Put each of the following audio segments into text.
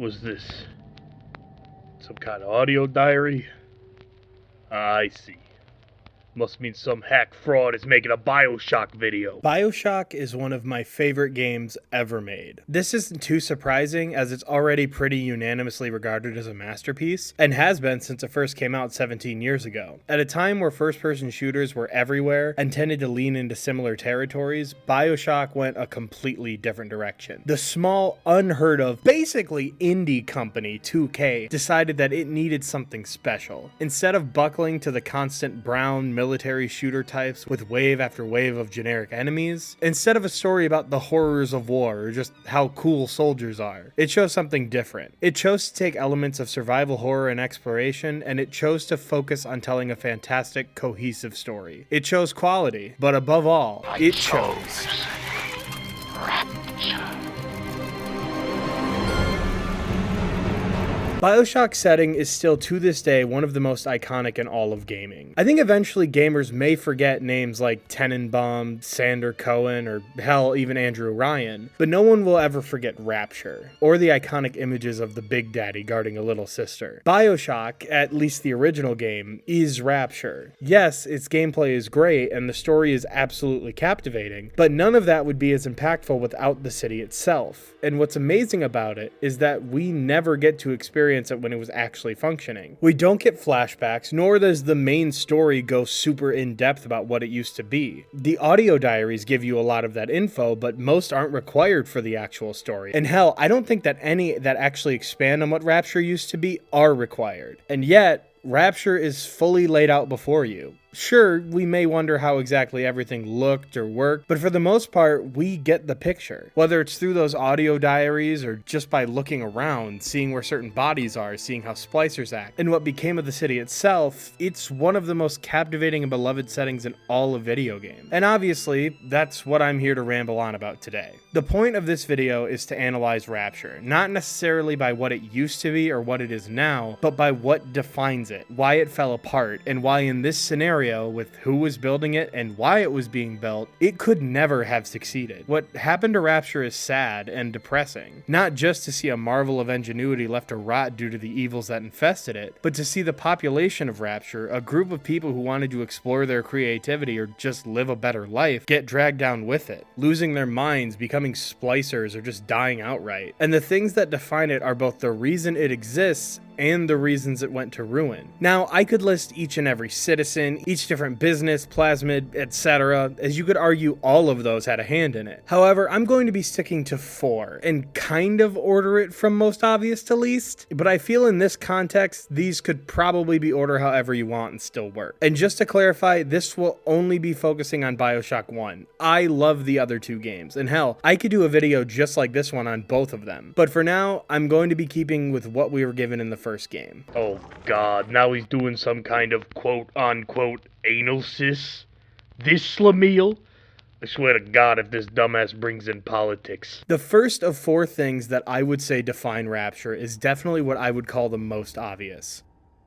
Was this some kind of audio diary? I see. Must mean some hack fraud is making a Bioshock video. Bioshock is one of my favorite games ever made. This isn't too surprising as it's already pretty unanimously regarded as a masterpiece, and has been since it first came out 17 years ago. At a time where first-person shooters were everywhere and tended to lean into similar territories, Bioshock went a completely different direction. The small, unheard of, basically indie company 2K decided that it needed something special. Instead of buckling to the constant brown military shooter types with wave after wave of generic enemies, instead of a story about the horrors of war or just how cool soldiers are, it chose something different. It chose to take elements of survival horror and exploration, and it chose to focus on telling a fantastic, cohesive story. It chose quality, but above all, it chose Rapture. Bioshock's setting is still to this day one of the most iconic in all of gaming. I think eventually gamers may forget names like Tenenbaum, Sander Cohen, or hell, even Andrew Ryan, but no one will ever forget Rapture, or the iconic images of the Big Daddy guarding a little sister. Bioshock, at least the original game, is Rapture. Yes, its gameplay is great and the story is absolutely captivating, but none of that would be as impactful without the city itself. And what's amazing about it is that we never get to experience it when it was actually functioning. We don't get flashbacks, nor does the main story go super in-depth about what it used to be. The audio diaries give you a lot of that info, but most aren't required for the actual story. And hell, I don't think that any that actually expand on what Rapture used to be are required. And yet, Rapture is fully laid out before you. Sure, we may wonder how exactly everything looked or worked, but for the most part, we get the picture. Whether it's through those audio diaries or just by looking around, seeing where certain bodies are, seeing how splicers act, and what became of the city itself, it's one of the most captivating and beloved settings in all of video games. And obviously, that's what I'm here to ramble on about today. The point of this video is to analyze Rapture, not necessarily by what it used to be or what it is now, but by what defines it, why it fell apart, and why in this scenario, with who was building it and why it was being built, it could never have succeeded. What happened to Rapture is sad and depressing. Not just to see a marvel of ingenuity left to rot due to the evils that infested it, but to see the population of Rapture, a group of people who wanted to explore their creativity or just live a better life, get dragged down with it, losing their minds, becoming splicers, or just dying outright. And the things that define it are both the reason it exists and the reasons it went to ruin. Now, I could list each and every citizen, each different business, plasmid, etc., as you could argue all of those had a hand in it. However, I'm going to be sticking to 4, and kind of order it from most obvious to least, but I feel in this context, these could probably be ordered however you want and still work. And just to clarify, this will only be focusing on Bioshock 1. I love the other 2 games, and hell, I could do a video just like this one on both of them. But for now, I'm going to be keeping with what we were given in the first game. Oh god, now he's doing some kind of quote-unquote anal cis? This Schlemiel? I swear to god if this dumbass brings in politics. The first of 4 things that I would say define Rapture is definitely what I would call the most obvious.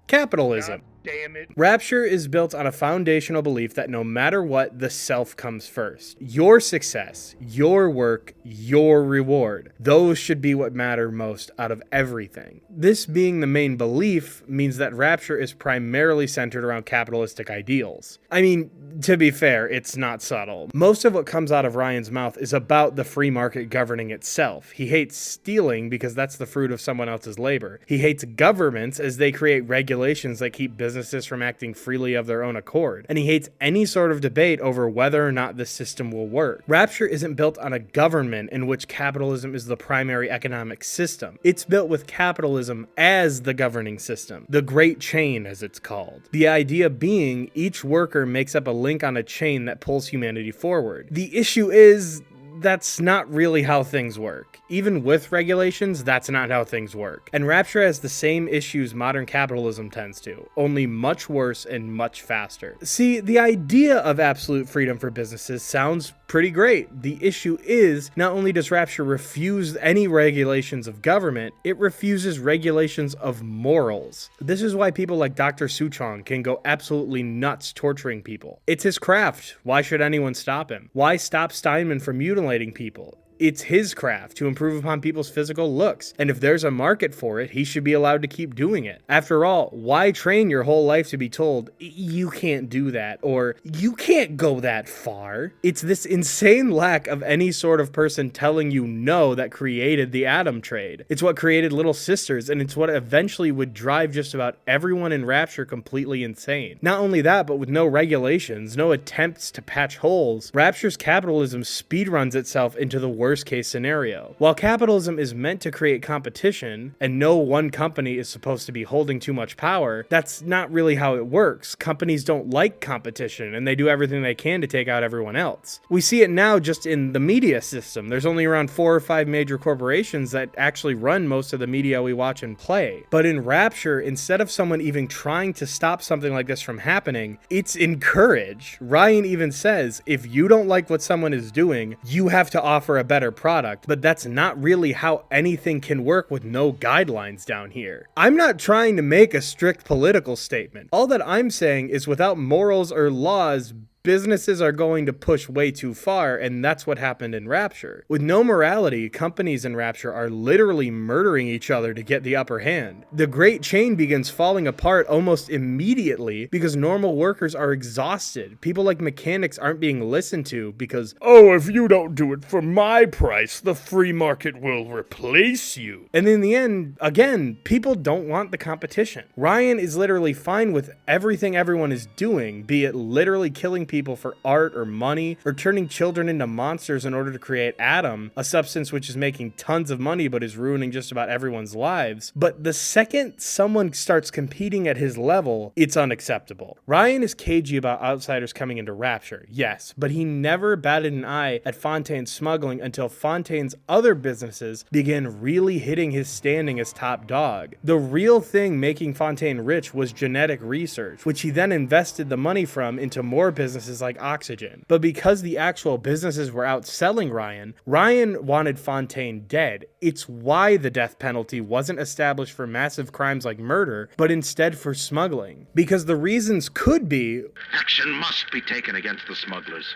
Capitalism. God damn it. Rapture is built on a foundational belief that no matter what, the self comes first. Your success, your work, your reward. Those should be what matter most out of everything. This being the main belief means that Rapture is primarily centered around capitalistic ideals. I mean, to be fair, it's not subtle. Most of what comes out of Ryan's mouth is about the free market governing itself. He hates stealing because that's the fruit of someone else's labor. He hates governments as they create regulations that keep businesses from acting freely of their own accord. And he hates any sort of debate over whether or not the system will work. Rapture isn't built on a government in which capitalism is the primary economic system. It's built with capitalism as the governing system. The Great Chain, as it's called. The idea being each worker makes up a link on a chain that pulls humanity forward. The issue is that's not really how things work. Even with regulations, that's not how things work. And Rapture has the same issues modern capitalism tends to, only much worse and much faster. See, the idea of absolute freedom for businesses sounds pretty great. The issue is, not only does Rapture refuse any regulations of government, it refuses regulations of morals. This is why people like Dr. Suchong can go absolutely nuts torturing people. It's his craft. Why should anyone stop him? Why stop Steinman from mutilating people? It's his craft to improve upon people's physical looks, and if there's a market for it, he should be allowed to keep doing it. After all, why train your whole life to be told, you can't do that, or you can't go that far? It's this insane lack of any sort of person telling you no that created the Atom trade. It's what created Little Sisters, and it's what eventually would drive just about everyone in Rapture completely insane. Not only that, but with no regulations, no attempts to patch holes, Rapture's capitalism speedruns itself into the worst case scenario. While capitalism is meant to create competition, and no one company is supposed to be holding too much power, that's not really how it works. Companies don't like competition, and they do everything they can to take out everyone else. We see it now just in the media system. There's only around 4 or 5 major corporations that actually run most of the media we watch and play. But in Rapture, instead of someone even trying to stop something like this from happening, it's encouraged. Ryan even says, if you don't like what someone is doing, you have to offer a better product, but that's not really how anything can work with no guidelines down here. I'm not trying to make a strict political statement. All that I'm saying is without morals or laws, businesses are going to push way too far, and that's what happened in Rapture. With no morality, companies in Rapture are literally murdering each other to get the upper hand. The great chain begins falling apart almost immediately because normal workers are exhausted. People like mechanics aren't being listened to because, oh, if you don't do it for my price, the free market will replace you. And in the end, again, people don't want the competition. Ryan is literally fine with everything everyone is doing, be it literally killing people for art or money, or turning children into monsters in order to create Atom, a substance which is making tons of money but is ruining just about everyone's lives. But the second someone starts competing at his level, it's unacceptable. Ryan is cagey about outsiders coming into Rapture, yes, but he never batted an eye at Fontaine's smuggling until Fontaine's other businesses began really hitting his standing as top dog. The real thing making Fontaine rich was genetic research, which he then invested the money from into more businesses like Oxygen. But because the actual businesses were outselling Ryan, Ryan wanted Fontaine dead. It's why the death penalty wasn't established for massive crimes like murder, but instead for smuggling. Because the reasons could be, action must be taken against the smugglers.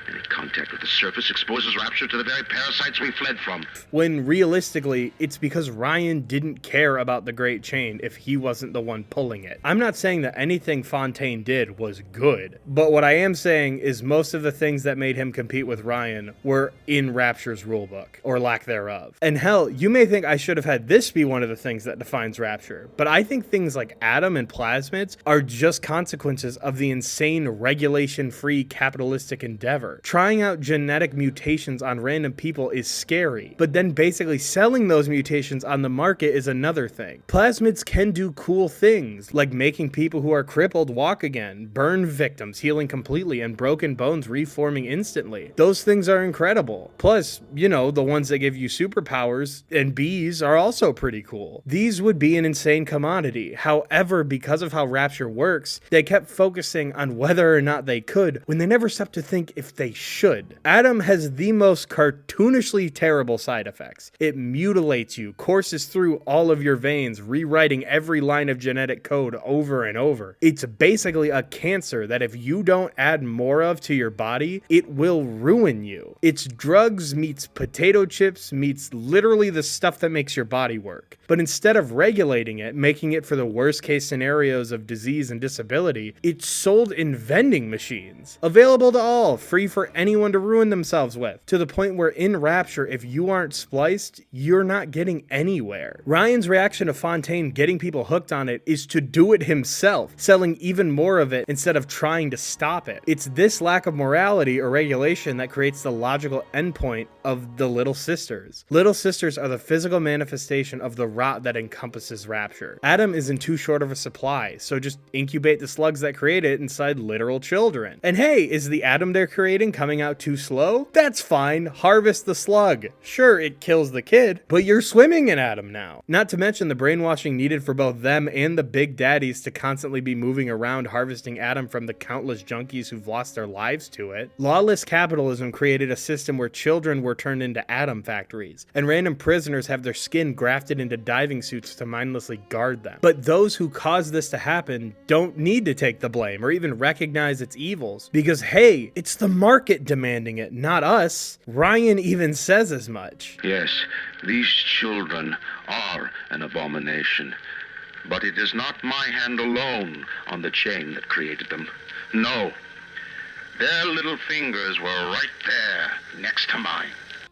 Any contact with the surface exposes Rapture to the very parasites we fled from. When realistically, it's because Ryan didn't care about the Great Chain if he wasn't the one pulling it. I'm not saying that anything Fontaine did was good, but what I am saying is most of the things that made him compete with Ryan were in Rapture's rulebook, or lack thereof. And hell, you may think I should have had this be one of the things that defines Rapture, but I think things like Atom and plasmids are just consequences of the insane regulation-free capitalistic endeavor. Trying out genetic mutations on random people is scary, but then basically selling those mutations on the market is another thing. Plasmids can do cool things, like making people who are crippled walk again, burn victims healing completely, and broken bones reforming instantly. Those things are incredible. Plus, you know, the ones that give you superpowers and bees are also pretty cool. These would be an insane commodity. However, because of how Rapture works, they kept focusing on whether or not they could, when they never stopped to think if they should. Atom has the most cartoonishly terrible side effects. It mutilates you, courses through all of your veins, rewriting every line of genetic code over and over. It's basically a cancer that if you don't add more of to your body, it will ruin you. It's drugs meets potato chips meets literally the stuff that makes your body work. But instead of regulating it, making it for the worst case scenarios of disease and disability, it's sold in vending machines. Available to all, free for anyone to ruin themselves with, to the point where in Rapture, if you aren't spliced, you're not getting anywhere. Ryan's reaction to Fontaine getting people hooked on it is to do it himself, selling even more of it instead of trying to stop it. It's this lack of morality or regulation that creates the logical endpoint of the Little Sisters. Little Sisters are the physical manifestation of the rot that encompasses Rapture. Atom is in too short of a supply, so just incubate the slugs that create it inside literal children. And hey, is the Atom they're creating coming out too slow? That's fine, harvest the slug. Sure, it kills the kid, but you're swimming in Atom now. Not to mention the brainwashing needed for both them and the big daddies to constantly be moving around harvesting Atom from the countless junkies who've lost their lives to it. Lawless capitalism created a system where children were turned into Atom factories, and random prisoners have their skin grafted into diving suits to mindlessly guard them. But those who caused this to happen don't need to take the blame or even recognize its evils, because hey, it's the market market demanding it, not us. Ryan even says as much. Yes, these children are an abomination. But it is not my hand alone on the chain that created them. No. Their little fingers were right there, next to mine.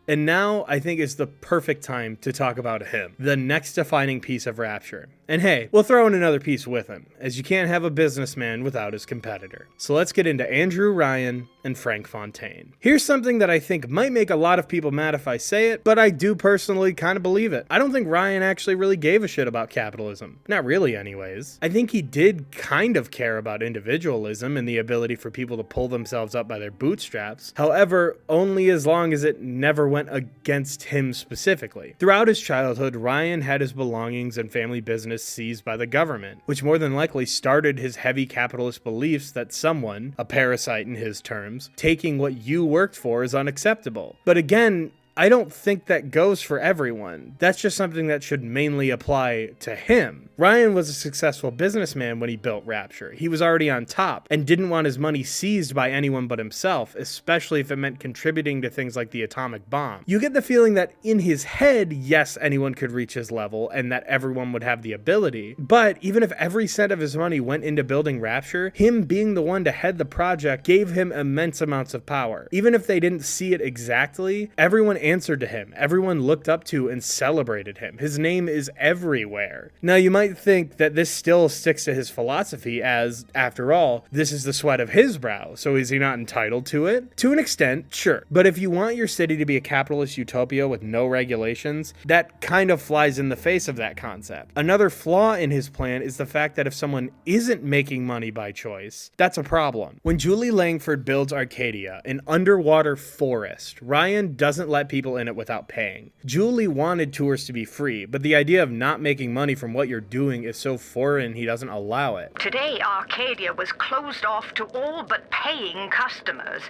And now I think is the perfect time to talk about him, the next defining piece of Rapture. And hey, we'll throw in another piece with him, as you can't have a businessman without his competitor. So let's get into Andrew Ryan and Frank Fontaine. Here's something that I think might make a lot of people mad if I say it, but I do personally kind of believe it. I don't think Ryan actually really gave a shit about capitalism. Not really anyways. I think he did kind of care about individualism and the ability for people to pull themselves up by their bootstraps. However, only as long as it never went against him specifically. Throughout his childhood, Ryan had his belongings and family business seized by the government, which more than likely started his heavy capitalist beliefs that someone, a parasite in his terms, taking what you worked for is unacceptable. But again, I don't think that goes for everyone. That's just something that should mainly apply to him. Ryan was a successful businessman when he built Rapture. He was already on top and didn't want his money seized by anyone but himself, especially if it meant contributing to things like the atomic bomb. You get the feeling that in his head, yes, anyone could reach his level and that everyone would have the ability, but even if every cent of his money went into building Rapture, him being the one to head the project gave him immense amounts of power. Even if they didn't see it exactly, everyone answered to him. Everyone looked up to and celebrated him. His name is everywhere. Now, you might think that this still sticks to his philosophy as, after all, this is the sweat of his brow, so is he not entitled to it? To an extent, sure. But if you want your city to be a capitalist utopia with no regulations, that kind of flies in the face of that concept. Another flaw in his plan is the fact that if someone isn't making money by choice, that's a problem. When Julie Langford builds Arcadia, an underwater forest, Ryan doesn't let people in it without paying. Julie wanted tours to be free, but the idea of not making money from what you're doing is so foreign he doesn't allow it. Today, Arcadia was closed off to all but paying customers.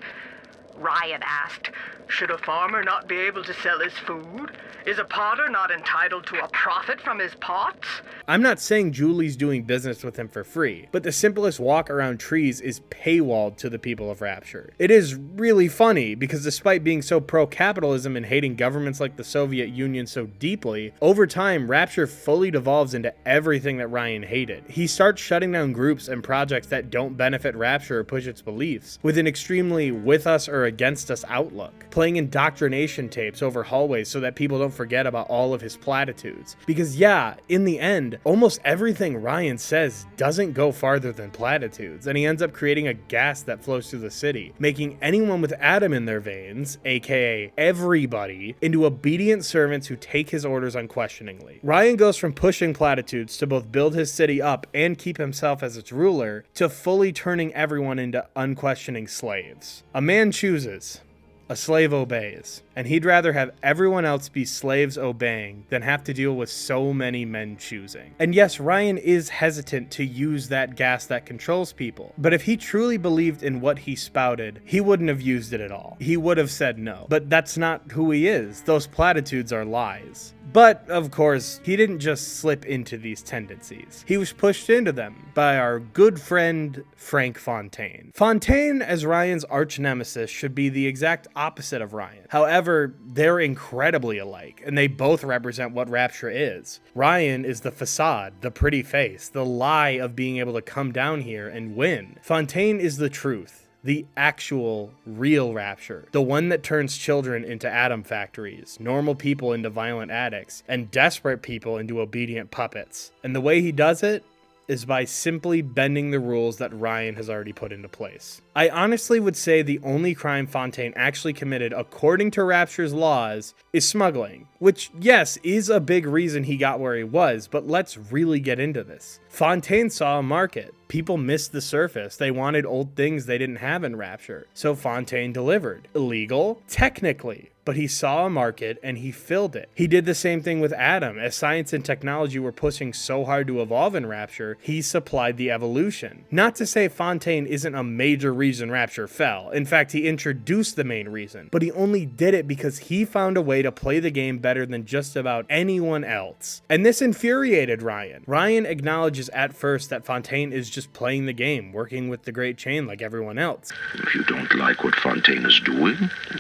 Ryan asked, should a farmer not be able to sell his food? Is a potter not entitled to a profit from his pots? I'm not saying Julie's doing business with him for free, but the simplest walk around trees is paywalled to the people of Rapture. It is really funny because despite being so pro-capitalism and hating governments like the Soviet Union so deeply, over time Rapture fully devolves into everything that Ryan hated. He starts shutting down groups and projects that don't benefit Rapture or push its beliefs, with an extremely with us or against us outlook, playing indoctrination tapes over hallways so that people don't forget about all of his platitudes. Because yeah, in the end, almost everything Ryan says doesn't go farther than platitudes, and he ends up creating a gas that flows through the city, making anyone with Adam in their veins, aka everybody, into obedient servants who take his orders unquestioningly. Ryan goes from pushing platitudes to both build his city up and keep himself as its ruler, to fully turning everyone into unquestioning slaves. A man chooses, a slave obeys, and he'd rather have everyone else be slaves obeying than have to deal with so many men choosing. And yes, Ryan is hesitant to use that gas that controls people, but if he truly believed in what he spouted, he wouldn't have used it at all. He would have said no. But that's not who he is. Those platitudes are lies. But, of course, he didn't just slip into these tendencies. He was pushed into them by our good friend, Frank Fontaine. Fontaine, as Ryan's arch nemesis, should be the exact opposite of Ryan. However, they're incredibly alike, and they both represent what Rapture is. Ryan is the facade, the pretty face, the lie of being able to come down here and win. Fontaine is the truth. The actual, real Rapture. The one that turns children into atom factories, normal people into violent addicts, and desperate people into obedient puppets. And the way he does it is by simply bending the rules that Ryan has already put into place. I honestly would say the only crime Fontaine actually committed according to Rapture's laws is smuggling, which, yes, is a big reason he got where he was, but let's really get into this. Fontaine saw a market. People missed the surface. They wanted old things they didn't have in Rapture. So Fontaine delivered. Illegal? Technically. but he saw a market and he filled it. He did the same thing with Adam. As science and technology were pushing so hard to evolve in Rapture, he supplied the evolution. Not to say Fontaine isn't a major reason Rapture fell. In fact, he introduced the main reason, but he only did it because he found a way to play the game better than just about anyone else. And this infuriated Ryan. Ryan acknowledges at first that Fontaine is just playing the game, working with the Great Chain like everyone else. If you don't like what Fontaine is doing,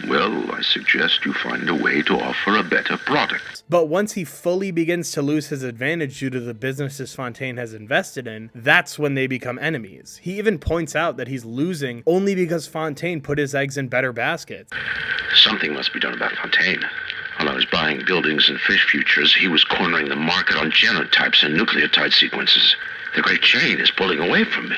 well, I suggest you find a way to offer a better product. But once he fully begins to lose his advantage due to the businesses Fontaine has invested in, that's when they become enemies. He even points out that he's losing only because Fontaine put his eggs in better baskets. Something must be done about Fontaine. While I was buying buildings and fish futures, he was cornering the market on genotypes and nucleotide sequences. The Great Chain is pulling away from me.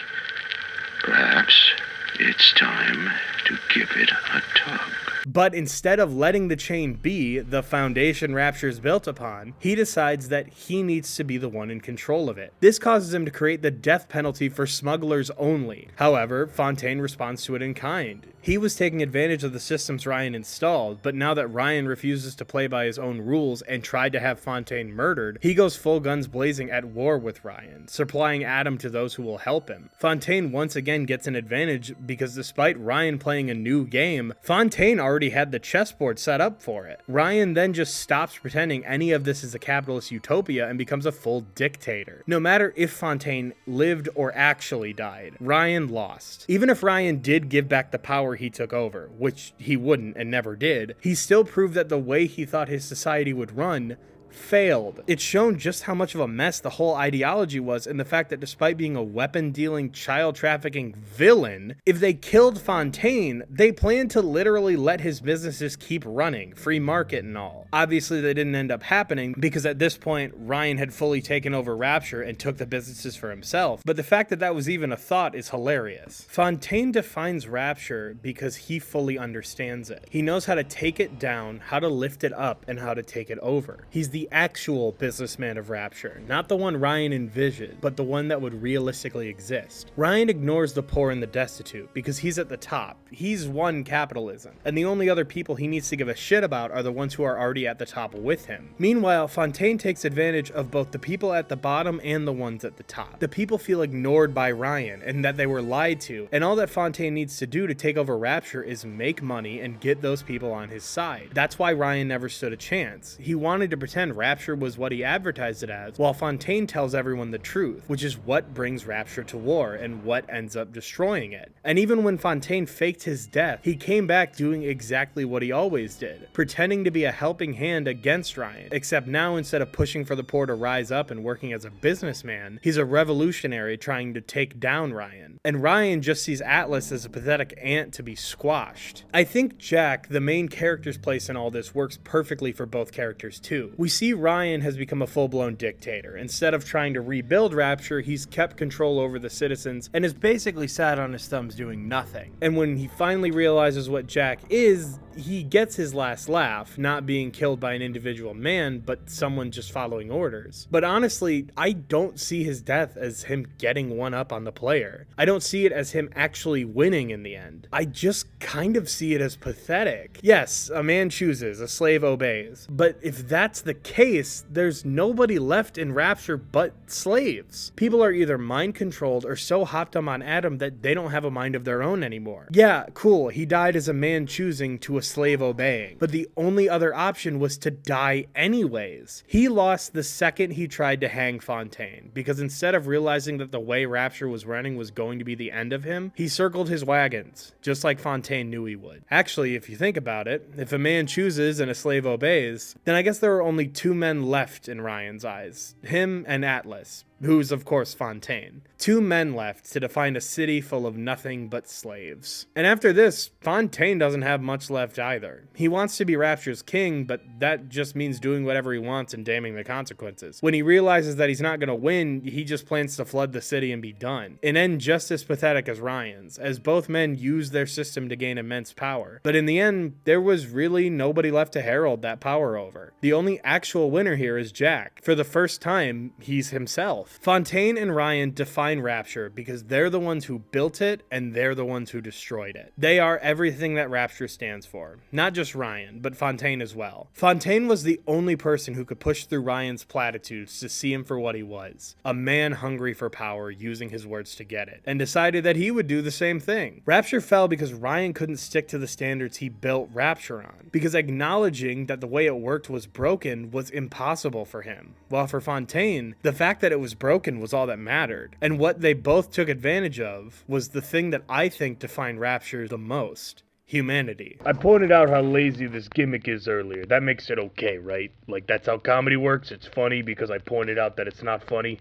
Perhaps it's time to give it a tug. But instead of letting the chain be the foundation Rapture is built upon, he decides that he needs to be the one in control of it. This causes him to create the death penalty for smugglers only. However, Fontaine responds to it in kind. He was taking advantage of the systems Ryan installed, but now that Ryan refuses to play by his own rules and tried to have Fontaine murdered, he goes full guns blazing at war with Ryan, supplying Adam to those who will help him. Fontaine once again gets an advantage because despite Ryan playing a new game, Fontaine already had the chessboard set up for it. Ryan then just stops pretending any of this is a capitalist utopia and becomes a full dictator. No matter if Fontaine lived or actually died, Ryan lost. Even if Ryan did give back the power he took over, which he wouldn't and never did, he still proved that the way he thought his society would run failed. It's shown just how much of a mess the whole ideology was, and the fact that despite being a weapon-dealing, child-trafficking villain, if they killed Fontaine, they planned to literally let his businesses keep running, free market and all. Obviously, that didn't end up happening, because at this point, Ryan had fully taken over Rapture and took the businesses for himself, but the fact that that was even a thought is hilarious. Fontaine defines Rapture because he fully understands it. He knows how to take it down, how to lift it up, and how to take it over. He's the actual businessman of Rapture, not the one Ryan envisioned, but the one that would realistically exist. Ryan ignores the poor and the destitute because he's at the top. He's won capitalism, and the only other people he needs to give a shit about are the ones who are already at the top with him. Meanwhile, Fontaine takes advantage of both the people at the bottom and the ones at the top. The people feel ignored by Ryan and that they were lied to, and all that Fontaine needs to do to take over Rapture is make money and get those people on his side. That's why Ryan never stood a chance. He wanted to pretend Rapture was what he advertised it as, while Fontaine tells everyone the truth, which is what brings Rapture to war and what ends up destroying it. And even when Fontaine faked his death, he came back doing exactly what he always did, pretending to be a helping hand against Ryan, except now instead of pushing for the poor to rise up and working as a businessman, he's a revolutionary trying to take down Ryan. And Ryan just sees Atlas as a pathetic ant to be squashed. I think Jack, the main character's place in all this, works perfectly for both characters too. We see Ryan has become a full-blown dictator. Instead of trying to rebuild Rapture, he's kept control over the citizens and has basically sat on his thumbs doing nothing. And when he finally realizes what Jack is, he gets his last laugh, not being killed by an individual man, but someone just following orders. But honestly, I don't see his death as him getting one up on the player. I don't see it as him actually winning in the end. I just kind of see it as pathetic. Yes, a man chooses, a slave obeys. But if that's the case, there's nobody left in Rapture but slaves. People are either mind-controlled or so hopped up on Adam that they don't have a mind of their own anymore. Yeah, cool, he died as a man choosing to a slave obeying, but the only other option was to die anyways. He lost the second he tried to hang Fontaine, because instead of realizing that the way Rapture was running was going to be the end of him, he circled his wagons, just like Fontaine knew he would. Actually, if you think about it, if a man chooses and a slave obeys, then I guess there are only two men left in Ryan's eyes, him and Atlas, who's of course Fontaine. Two men left to define a city full of nothing but slaves. And after this, Fontaine doesn't have much left either. He wants to be Rapture's king, but that just means doing whatever he wants and damning the consequences. When he realizes that he's not going to win, he just plans to flood the city and be done. An end just as pathetic as Ryan's, as both men use their system to gain immense power. But in the end, there was really nobody left to herald that power over. The only actual winner here is Jack. For the first time, he's himself. Fontaine and Ryan define Rapture because they're the ones who built it and they're the ones who destroyed it. They are everything that Rapture stands for. Not just Ryan, but Fontaine as well. Fontaine was the only person who could push through Ryan's platitudes to see him for what he was, a man hungry for power using his words to get it, and decided that he would do the same thing. Rapture fell because Ryan couldn't stick to the standards he built Rapture on, because acknowledging that the way it worked was broken was impossible for him. While for Fontaine, the fact that it was broken was all that mattered, and what they both took advantage of was the thing that I think defined Rapture the most: humanity. I pointed out how lazy this gimmick is earlier. That makes it okay, right? Like, that's how comedy works. It's funny because I pointed out that it's not funny.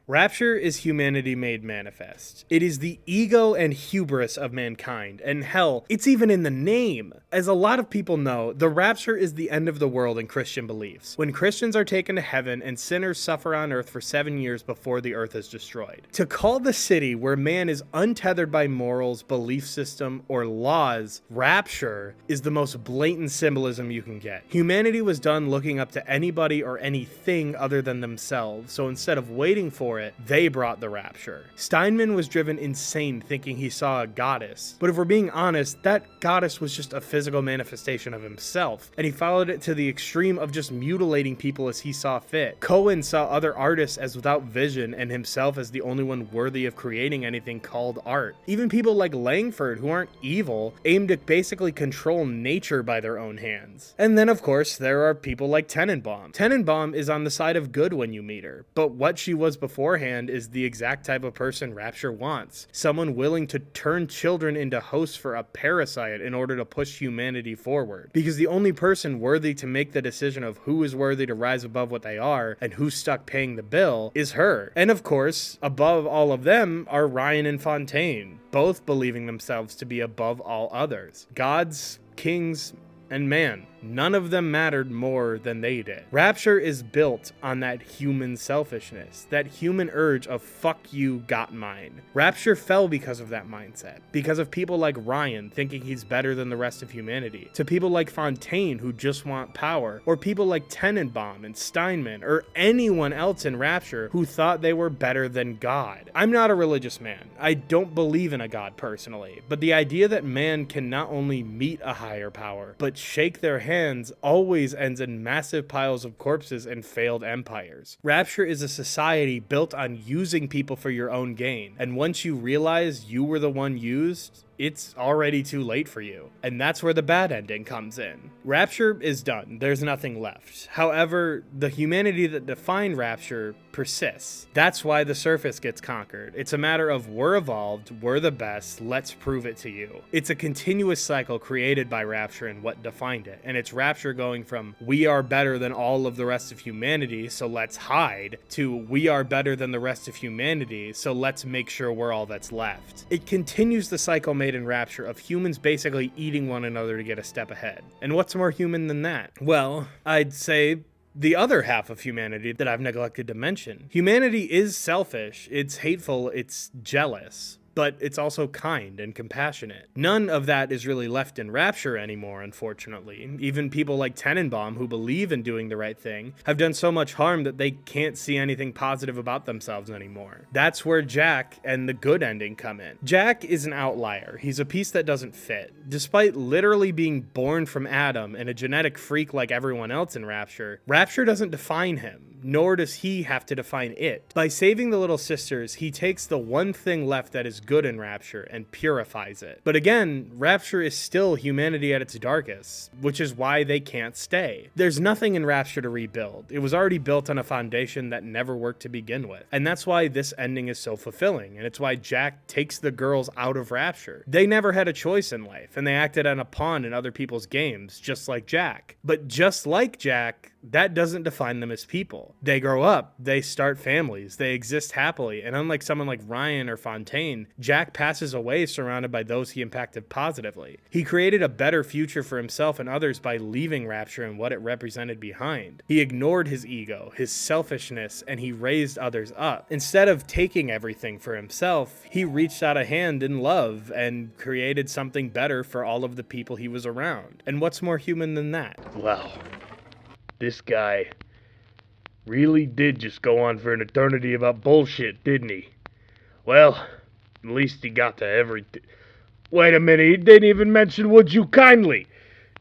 Rapture is humanity made manifest. It is the ego and hubris of mankind, and hell, it's even in the name. As a lot of people know, the rapture is the end of the world in Christian beliefs, when Christians are taken to heaven and sinners suffer on earth for 7 years before the earth is destroyed. To call the city where man is untethered by morals, belief system, or laws, rapture, is the most blatant symbolism you can get. Humanity was done looking up to anybody or anything other than themselves, so instead of waiting for it, they brought the rapture. Steinman was driven insane thinking he saw a goddess, but if we're being honest, that goddess was just a physical manifestation of himself, and he followed it to the extreme of just mutilating people as he saw fit. Cohen saw other artists as without vision and himself as the only one worthy of creating anything called art. Even people like Langford, who aren't evil, aim to basically control nature by their own hands. And then of course there are people like Tenenbaum. Tenenbaum is on the side of good when you meet her, but what she was beforehand is the exact type of person Rapture wants. Someone willing to turn children into hosts for a parasite in order to push humanity forward. Because the only person worthy to make the decision of who is worthy to rise above what they are and who's stuck paying the bill is her. And of course, above all of them are Ryan and Fontaine, both believing themselves to be above all others. Gods, kings, and man. None of them mattered more than they did. Rapture is built on that human selfishness, that human urge of fuck you, got mine. Rapture fell because of that mindset, because of people like Ryan thinking he's better than the rest of humanity, to people like Fontaine who just want power, or people like Tenenbaum and Steinman, or anyone else in Rapture who thought they were better than God. I'm not a religious man. I don't believe in a God personally, but the idea that man can not only meet a higher power, but shake their hands always ends in massive piles of corpses and failed empires. Rapture is a society built on using people for your own gain, and once you realize you were the one used, it's already too late for you. And that's where the bad ending comes in. Rapture is done. There's nothing left. However, the humanity that defined Rapture persists. That's why the surface gets conquered. It's a matter of we're evolved, we're the best, let's prove it to you. It's a continuous cycle created by Rapture and what defined it. And it's Rapture going from we are better than all of the rest of humanity, so let's hide, to we are better than the rest of humanity, so let's make sure we're all that's left. It continues the cycle made in Rapture of humans basically eating one another to get a step ahead. And what's more human than that? Well, I'd say the other half of humanity that I've neglected to mention. Humanity is selfish, it's hateful, it's jealous, but it's also kind and compassionate. None of that is really left in Rapture anymore, unfortunately. Even people like Tenenbaum, who believe in doing the right thing, have done so much harm that they can't see anything positive about themselves anymore. That's where Jack and the good ending come in. Jack is an outlier. He's a piece that doesn't fit. Despite literally being born from Adam and a genetic freak like everyone else in Rapture, Rapture doesn't define him, nor does he have to define it. By saving the little sisters, he takes the one thing left that is good in Rapture and purifies it. But again, Rapture is still humanity at its darkest, which is why they can't stay. There's nothing in Rapture to rebuild. It was already built on a foundation that never worked to begin with. And that's why this ending is so fulfilling, and it's why Jack takes the girls out of Rapture. They never had a choice in life, and they acted on a pawn in other people's games, just like Jack. But just like Jack, that doesn't define them as people. They grow up, they start families, they exist happily, and unlike someone like Ryan or Fontaine, Jack passes away surrounded by those he impacted positively. He created a better future for himself and others by leaving Rapture and what it represented behind. He ignored his ego, his selfishness, and he raised others up. Instead of taking everything for himself, he reached out a hand in love and created something better for all of the people he was around. And what's more human than that? Wow. This guy Really did just go on for an eternity about bullshit, didn't he? Well, at least he got to everything. Wait a minute, he didn't even mention Would You Kindly.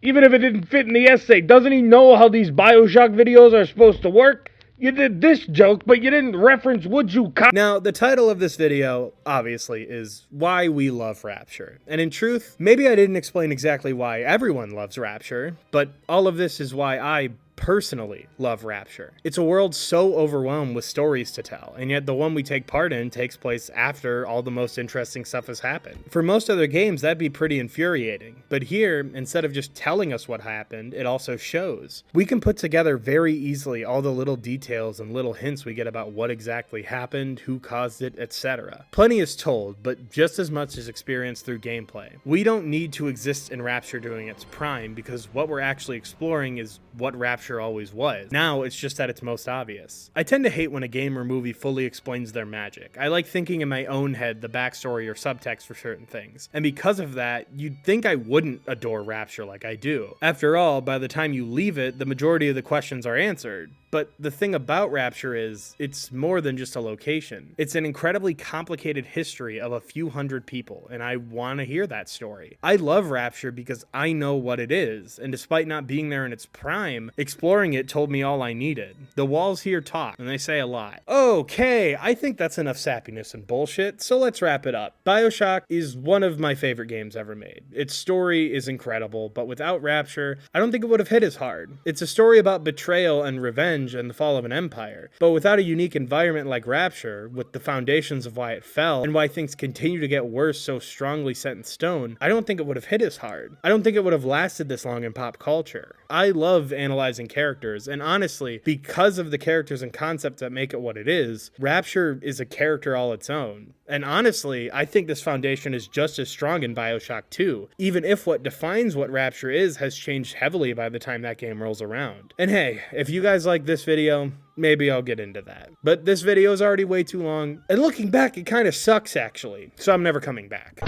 Even if it didn't fit in the essay, doesn't he know how these Bioshock videos are supposed to work? You did this joke, but you didn't reference Would You Kindly. Now, the title of this video, obviously, is Why We Love Rapture. And in truth, maybe I didn't explain exactly why everyone loves Rapture, but all of this is why I personally love Rapture. It's a world so overwhelmed with stories to tell, and yet the one we take part in takes place after all the most interesting stuff has happened. For most other games, that'd be pretty infuriating, but here, instead of just telling us what happened, it also shows. We can put together very easily all the little details and little hints we get about what exactly happened, who caused it, etc. Plenty is told, but just as much is experienced through gameplay. We don't need to exist in Rapture during its prime, because what we're actually exploring is what Rapture always was. Now it's just at its most obvious. I tend to hate when a game or movie fully explains their magic. I like thinking in my own head the backstory or subtext for certain things. And because of that, you'd think I wouldn't adore Rapture like I do. After all, by the time you leave it, the majority of the questions are answered. But the thing about Rapture is, it's more than just a location. It's an incredibly complicated history of a few hundred people, and I want to hear that story. I love Rapture because I know what it is, and despite not being there in its prime, exploring it told me all I needed. The walls here talk, and they say a lot. Okay, I think that's enough sappiness and bullshit, so let's wrap it up. Bioshock is one of my favorite games ever made. Its story is incredible, but without Rapture, I don't think it would have hit as hard. It's a story about betrayal and revenge and the fall of an empire. But without a unique environment like Rapture, with the foundations of why it fell, and why things continue to get worse so strongly set in stone, I don't think it would have hit as hard. I don't think it would have lasted this long in pop culture. I love analyzing characters, and honestly, because of the characters and concepts that make it what it is, Rapture is a character all its own. And honestly, I think this foundation is just as strong in Bioshock 2, even if what defines what Rapture is has changed heavily by the time that game rolls around. And hey, if you guys like this video, maybe I'll get into that. But this video is already way too long, and looking back, it kind of sucks actually, so I'm never coming back.